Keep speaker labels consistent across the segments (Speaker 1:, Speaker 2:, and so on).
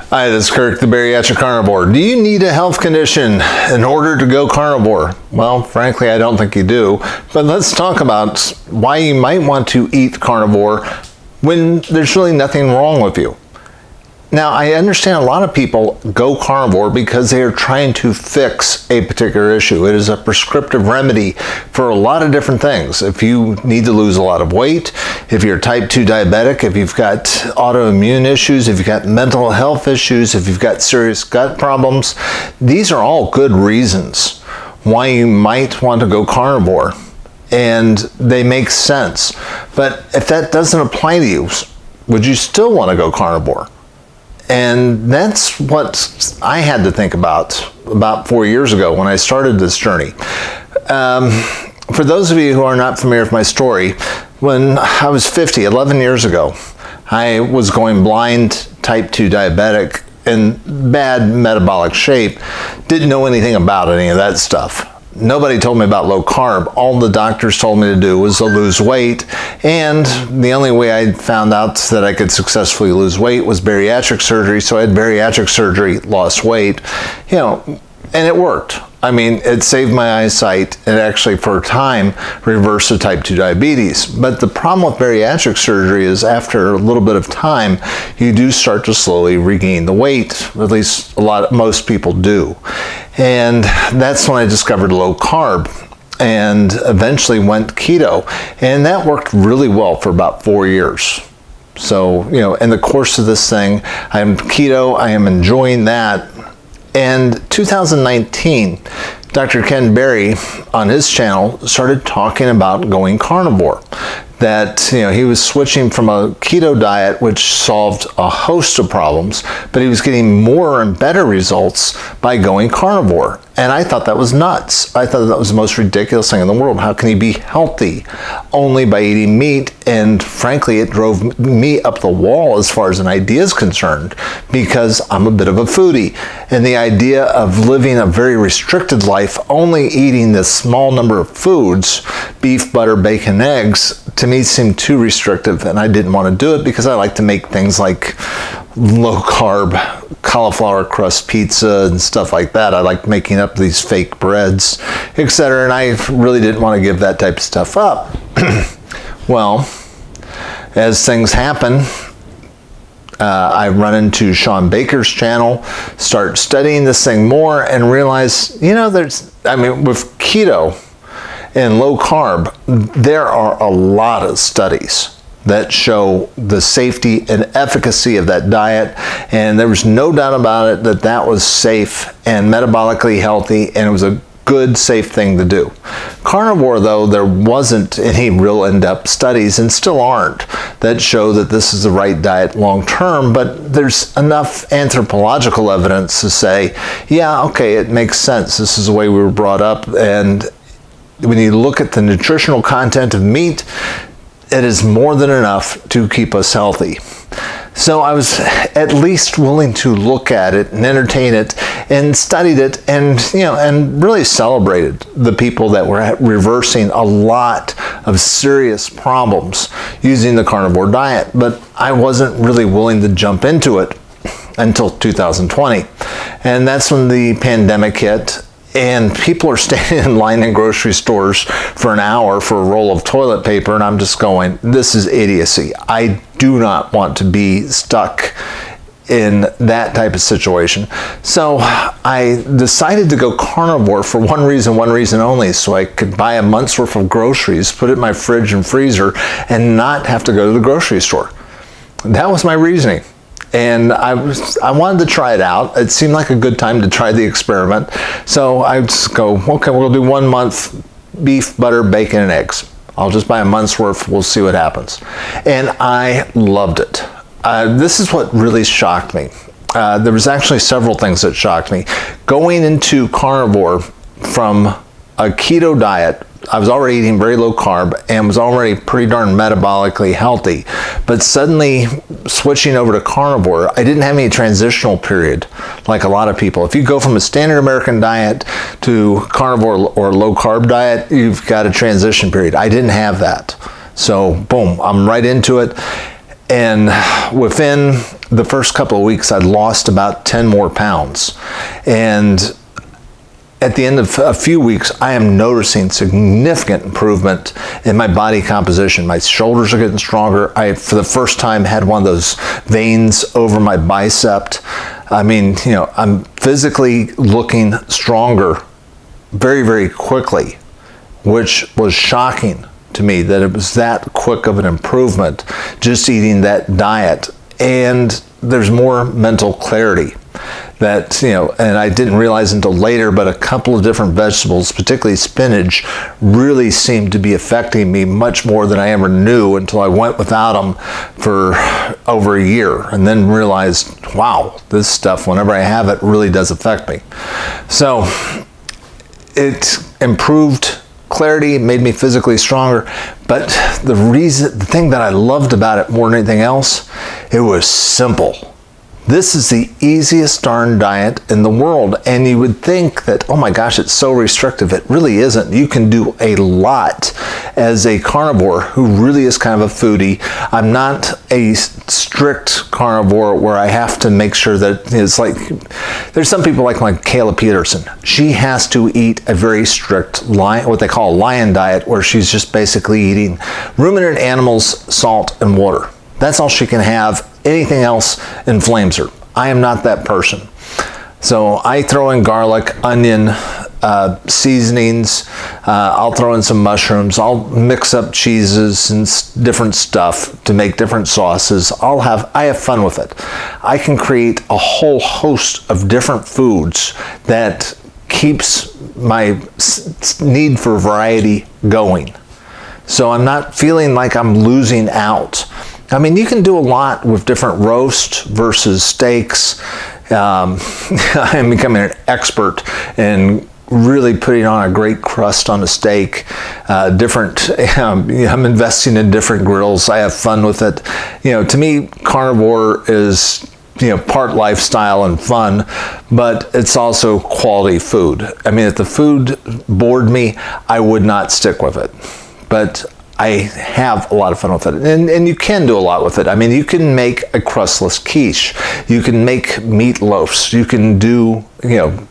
Speaker 1: Hi, this is Kirk, the Bariatric Carnivore. Do you need a health condition in order to go carnivore? Well, frankly, I don't think you do. But let's talk about why you might want to eat carnivore when there's really nothing wrong with you. Now, I understand a lot of people go carnivore because they are trying to fix a particular issue. It is a prescriptive remedy for a lot of different things. If you need to lose a lot of weight, if you're type 2 diabetic, if you've got autoimmune issues, if you've got mental health issues, if you've got serious gut problems, these are all good reasons why you might want to go carnivore. And they make sense. But if that doesn't apply to you, would you still want to go carnivore? And that's what I had to think about 4 years ago when I started this journey. For those of you who are not familiar with my story, when I was 50, 11 years ago, I was going blind, type 2 diabetic, in bad metabolic shape, didn't know anything about any of that stuff. Nobody told me about low carb. All the doctors told me to do was to lose weight, and the only way I found out that I could successfully lose weight was bariatric surgery. So I had bariatric surgery, lost weight, and it worked. I mean, it saved my eyesight and actually for a time reversed the type 2 diabetes. But the problem with bariatric surgery is after a little bit of time, you do start to slowly regain the weight. At least most people do. And that's when I discovered low carb and eventually went keto. And that worked really well for about 4 years. So, in the course of this thing, I'm keto, I am enjoying that. And 2019, Dr. Ken Berry on his channel started talking about going carnivore. That he was switching from a keto diet, which solved a host of problems, but he was getting more and better results by going carnivore. And I thought that was nuts. I thought that was the most ridiculous thing in the world. How can he be healthy only by eating meat? And frankly, it drove me up the wall as far as an idea is concerned, because I'm a bit of a foodie. And the idea of living a very restricted life, only eating this small number of foods, beef, butter, bacon, eggs, to me seemed too restrictive, and I didn't want to do it because I like to make things like low carb cauliflower crust pizza and stuff like that. I like making up these fake breads, etc., and I really didn't want to give that type of stuff up. Well, as things happen, I run into Sean Baker's channel, start studying this thing more, and realize, with keto and low carb, there are a lot of studies that show the safety and efficacy of that diet, and there was no doubt about it that that was safe and metabolically healthy, and it was a good, safe thing to do. Carnivore, though, there wasn't any real in-depth studies, and still aren't, that show that this is the right diet long term, but there's enough anthropological evidence to say, yeah, okay, it makes sense. This is the way we were brought up, and when you look at the nutritional content of meat, it is more than enough to keep us healthy. So I was at least willing to look at it and entertain it and studied it, and really celebrated the people that were reversing a lot of serious problems using the carnivore diet. But I wasn't really willing to jump into it until 2020. And that's when the pandemic hit. And people are standing in line in grocery stores for an hour for a roll of toilet paper, and I'm just going, this is idiocy. I do not want to be stuck in that type of situation. So I decided to go carnivore for one reason only, so I could buy a month's worth of groceries, put it in my fridge and freezer, and not have to go to the grocery store. That was my reasoning. And I wanted to try it out. It seemed like a good time to try the experiment. So I just go, okay, we'll do 1 month beef, butter, bacon, and eggs. I'll just buy a month's worth. We'll see what happens. And I loved it. This is what really shocked me. There was actually several things that shocked me. Going into carnivore from a keto diet, I was already eating very low carb and was already pretty darn metabolically healthy. But suddenly switching over to carnivore, I didn't have any transitional period like a lot of people. If you go from a standard American diet to carnivore or low carb diet, you've got a transition period. I didn't have that. So boom, I'm right into it. And within the first couple of weeks, I'd lost about 10 more pounds. And at the end of a few weeks, I am noticing significant improvement in my body composition. My shoulders are getting stronger. I, for the first time, had one of those veins over my bicep. I mean, you know, I'm physically looking stronger very, very quickly, which was shocking to me that it was that quick of an improvement just eating that diet. And there's more mental clarity that, you know, and I didn't realize until later, but a couple of different vegetables, particularly spinach, really seemed to be affecting me much more than I ever knew until I went without them for over a year, and then realized, wow, this stuff, whenever I have it, really does affect me. So it improved clarity, made me physically stronger, but the thing that I loved about it more than anything else, it was simple. This is the easiest darn diet in the world, and you would think that, oh my gosh, it's so restrictive. It really isn't. You can do a lot as a carnivore who really is kind of a foodie. I'm not a strict carnivore where I have to make sure that it's like, there's some people like Kayla Peterson. She has to eat a very strict what they call a lion diet, where she's just basically eating ruminant animals, salt, and water. That's all she can have. Anything else inflames her. I am not that person. So I throw in garlic, onion, seasonings. I'll throw in some mushrooms. I'll mix up cheeses and different stuff to make different sauces. I have fun with it. I can create a whole host of different foods that keeps my need for variety going. So I'm not feeling like I'm losing out. I mean, you can do a lot with different roast versus steaks. I'm becoming an expert in really putting on a great crust on a steak. I'm investing in different grills. I have fun with it. You know, to me, carnivore is, you know, part lifestyle and fun, but it's also quality food. I mean, if the food bored me, I would not stick with it. But I have a lot of fun with it, and you can do a lot with it. I mean, you can make a crustless quiche, you can make meatloafs, you can do, you know,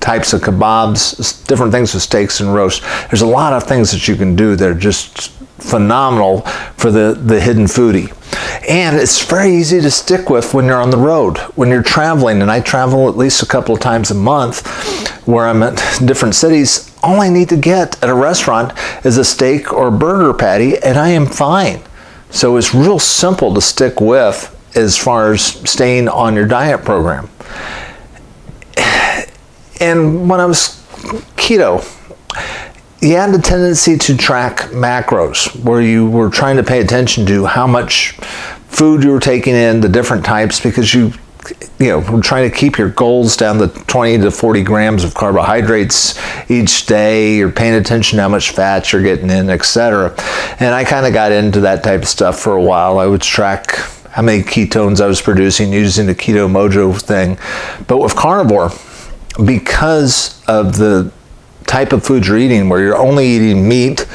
Speaker 1: types of kebabs, different things with steaks and roast. There's a lot of things that you can do that are just phenomenal for the hidden foodie. And it's very easy to stick with when you're on the road, when you're traveling, and I travel at least a couple of times a month where I'm at different cities. All I need to get at a restaurant is a steak or a burger patty, and I am fine. So it's real simple to stick with as far as staying on your diet program. And when I was keto, you had a tendency to track macros, where you were trying to pay attention to how much food you were taking in, the different types, because you know, we're trying to keep your goals down to 20 to 40 grams of carbohydrates each day. You're paying attention to how much fat you're getting in, etc. And I kind of got into that type of stuff for a while. I would track how many ketones I was producing using the Keto Mojo thing. But with carnivore, because of the type of food you're eating, where you're only eating meat,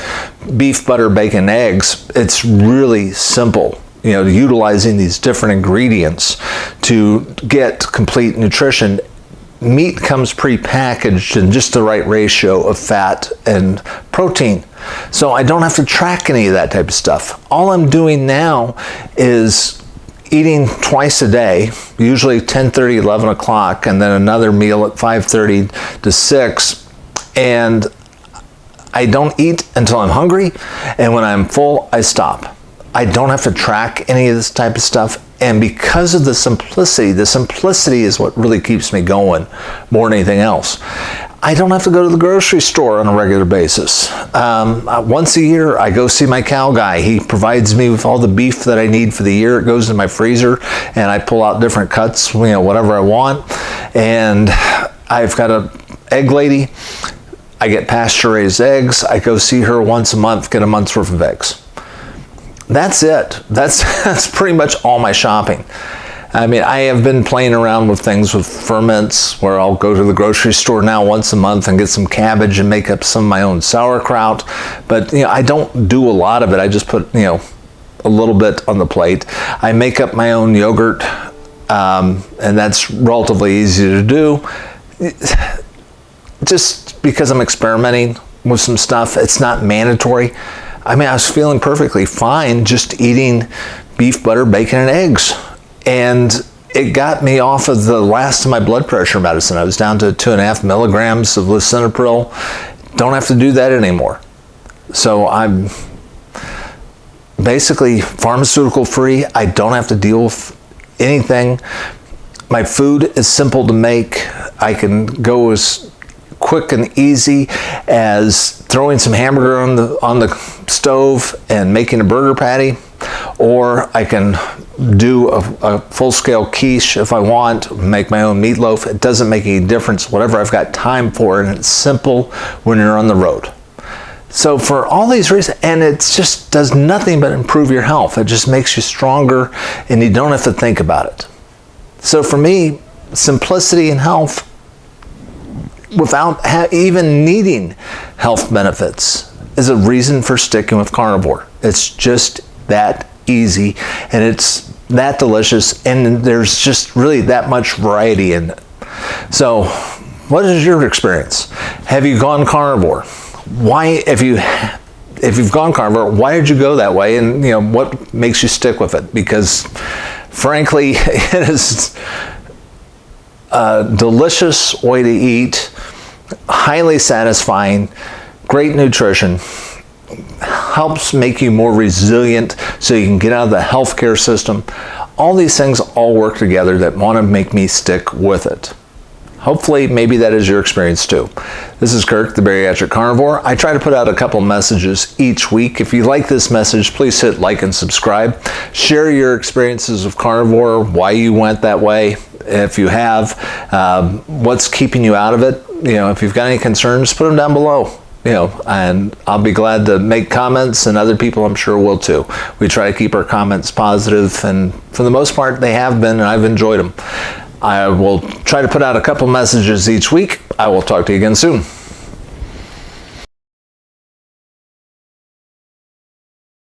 Speaker 1: beef, butter, bacon, eggs, it's really simple. You know, utilizing these different ingredients to get complete nutrition. Meat comes pre-packaged in just the right ratio of fat and protein. So I don't have to track any of that type of stuff. All I'm doing now is eating twice a day, usually 10:30, 11 o'clock, and then another meal at 5:30 to 6. And I don't eat until I'm hungry, and when I'm full, I stop. I don't have to track any of this type of stuff. And because of the simplicity is what really keeps me going more than anything else. I don't have to go to the grocery store on a regular basis. Once a year, I go see my cow guy. He provides me with all the beef that I need for the year. It goes in my freezer, and I pull out different cuts, you know, whatever I want. And I've got an egg lady. I get pasture-raised eggs. I go see her once a month, get a month's worth of eggs. That's it. That's pretty much all my shopping. I mean, I have been playing around with things with ferments, where I'll go to the grocery store now once a month and get some cabbage and make up some of my own sauerkraut. But, you know, I don't do a lot of it. I just put, you know, a little bit on the plate. I make up my own yogurt, and that's relatively easy to do. Just because I'm experimenting with some stuff, it's not mandatory. I mean, I was feeling perfectly fine just eating beef, butter, bacon, and eggs. And it got me off of the last of my blood pressure medicine. I was down to 2.5 milligrams of lisinopril. Don't have to do that anymore. So I'm basically pharmaceutical free. I don't have to deal with anything. My food is simple to make. I can go as quick and easy as throwing some hamburger on the stove and making a burger patty, or I can do a full-scale quiche if I want, make my own meatloaf. It doesn't make any difference, whatever I've got time for, and it's simple when you're on the road. So for all these reasons, and it just does nothing but improve your health. It just makes you stronger, and you don't have to think about it. So for me, simplicity and health without even needing health benefits is a reason for sticking with carnivore. It's just that easy, and it's that delicious, and there's just really that much variety in it. So what is your experience? Have you gone carnivore? Why, if you've gone carnivore, why did you go that way, and what makes you stick with it? Because frankly, it is a delicious way to eat, highly satisfying, great nutrition, helps make you more resilient so you can get out of the healthcare system. All these things all work together that want to make me stick with it. Hopefully, maybe that is your experience too. This is Kirk, the Bariatric Carnivore. I try to put out a couple messages each week. If you like this message, please hit like and subscribe. Share your experiences of carnivore, why you went that way. If you have, what's keeping you out of it. If you've got any concerns, put them down below. And I'll be glad to make comments, and other people I'm sure will too. We try to keep our comments positive, and for the most part, they have been, and I've enjoyed them. I will try to put out a couple messages each week. I will talk to you again soon.